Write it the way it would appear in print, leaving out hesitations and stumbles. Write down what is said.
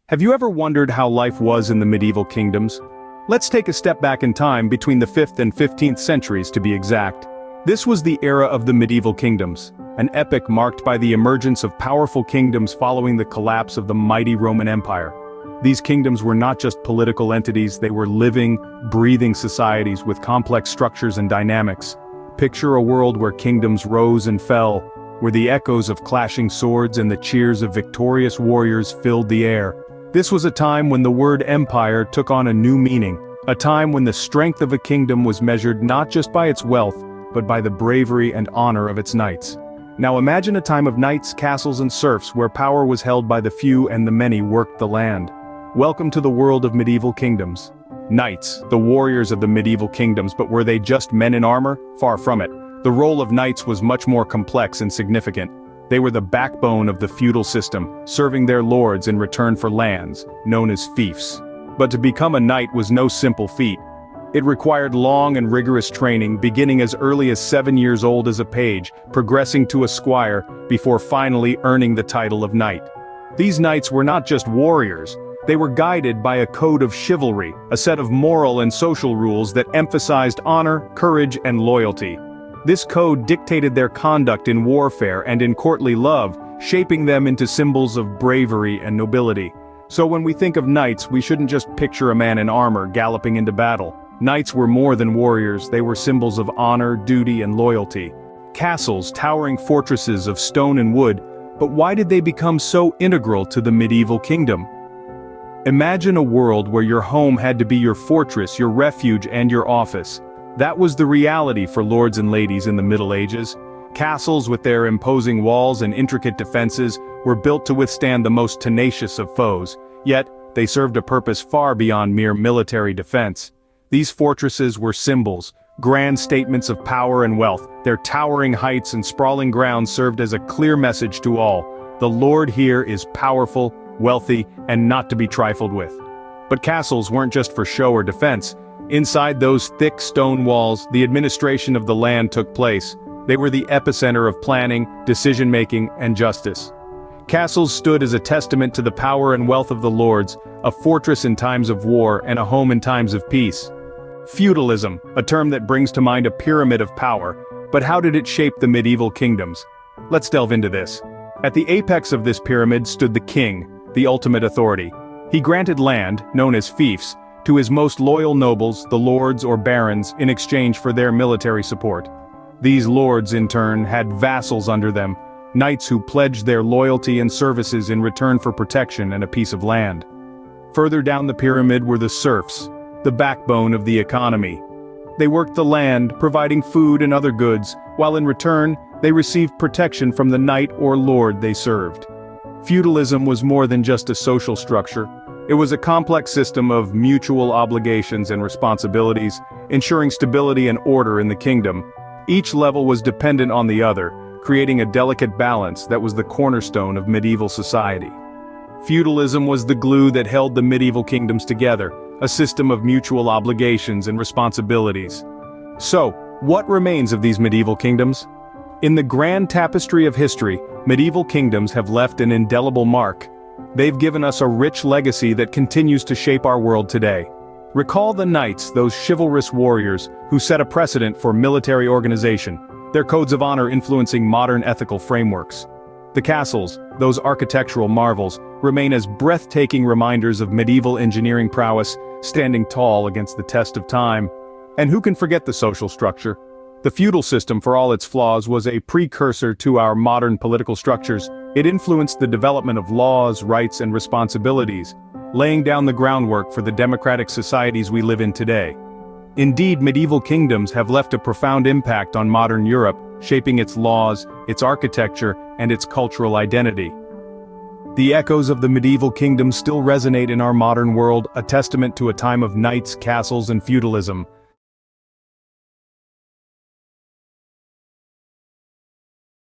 Have you ever wondered how life was in the medieval kingdoms? Let's take a step back in time between the 5th and 15th centuries to be exact. This was the era of the medieval kingdoms, an epoch marked by the emergence of powerful kingdoms following the collapse of the mighty Roman Empire. These kingdoms were not just political entities, they were living, breathing societies with complex structures and dynamics. Picture a world where kingdoms rose and fell, where the echoes of clashing swords and the cheers of victorious warriors filled the air. This was a time when the word empire took on a new meaning, a time when the strength of a kingdom was measured not just by its wealth, but by the bravery and honor of its knights. Now imagine a time of knights, castles and serfs where power was held by the few and the many worked the land. Welcome to the world of medieval kingdoms. Knights, the warriors of the medieval kingdoms, but were they just men in armor? Far from it. The role of knights was much more complex and significant. They were the backbone of the feudal system, serving their lords in return for lands, known as fiefs. But to become a knight was no simple feat. It required long and rigorous training, beginning as early as 7 years old as a page, progressing to a squire, before finally earning the title of knight. These knights were not just warriors, they were guided by a code of chivalry, a set of moral and social rules that emphasized honor, courage, and loyalty. This code dictated their conduct in warfare and in courtly love, shaping them into symbols of bravery and nobility. So when we think of knights, we shouldn't just picture a man in armor galloping into battle. Knights were more than warriors, they were symbols of honor, duty, and loyalty. Castles, towering fortresses of stone and wood, but why did they become so integral to the medieval kingdom? Imagine a world where your home had to be your fortress, your refuge, and your office. That was the reality for lords and ladies in the Middle Ages. Castles with their imposing walls and intricate defenses were built to withstand the most tenacious of foes, yet they served a purpose far beyond mere military defense. These fortresses were symbols, grand statements of power and wealth. Their towering heights and sprawling grounds served as a clear message to all. The lord here is powerful, wealthy, and not to be trifled with. But castles weren't just for show or defense. Inside those thick stone walls, the administration of the land took place. They were the epicenter of planning, decision-making, and justice. Castles stood as a testament to the power and wealth of the lords, a fortress in times of war and a home in times of peace. Feudalism, a term that brings to mind a pyramid of power, but how did it shape the medieval kingdoms? Let's delve into this. At the apex of this pyramid stood the king, the ultimate authority. He granted land, known as fiefs, to his most loyal nobles, the lords or barons, in exchange for their military support. These lords, in turn, had vassals under them, knights who pledged their loyalty and services in return for protection and a piece of land. Further down the pyramid were the serfs, the backbone of the economy. They worked the land, providing food and other goods, while in return, they received protection from the knight or lord they served. Feudalism was more than just a social structure. It was a complex system of mutual obligations and responsibilities, ensuring stability and order in the kingdom. Each level was dependent on the other, creating a delicate balance that was the cornerstone of medieval society. Feudalism was the glue that held the medieval kingdoms together, a system of mutual obligations and responsibilities. So, what remains of these medieval kingdoms? In the grand tapestry of history, medieval kingdoms have left an indelible mark. They've given us a rich legacy that continues to shape our world today. Recall the knights, those chivalrous warriors, who set a precedent for military organization, their codes of honor influencing modern ethical frameworks. The castles, those architectural marvels, remain as breathtaking reminders of medieval engineering prowess, standing tall against the test of time. And who can forget the social structure? The feudal system, for all its flaws, was a precursor to our modern political structures. It influenced the development of laws, rights, and responsibilities, laying down the groundwork for the democratic societies we live in today. Indeed, medieval kingdoms have left a profound impact on modern Europe, shaping its laws, its architecture, and its cultural identity. The echoes of the medieval kingdom still resonate in our modern world, a testament to a time of knights, castles, and feudalism.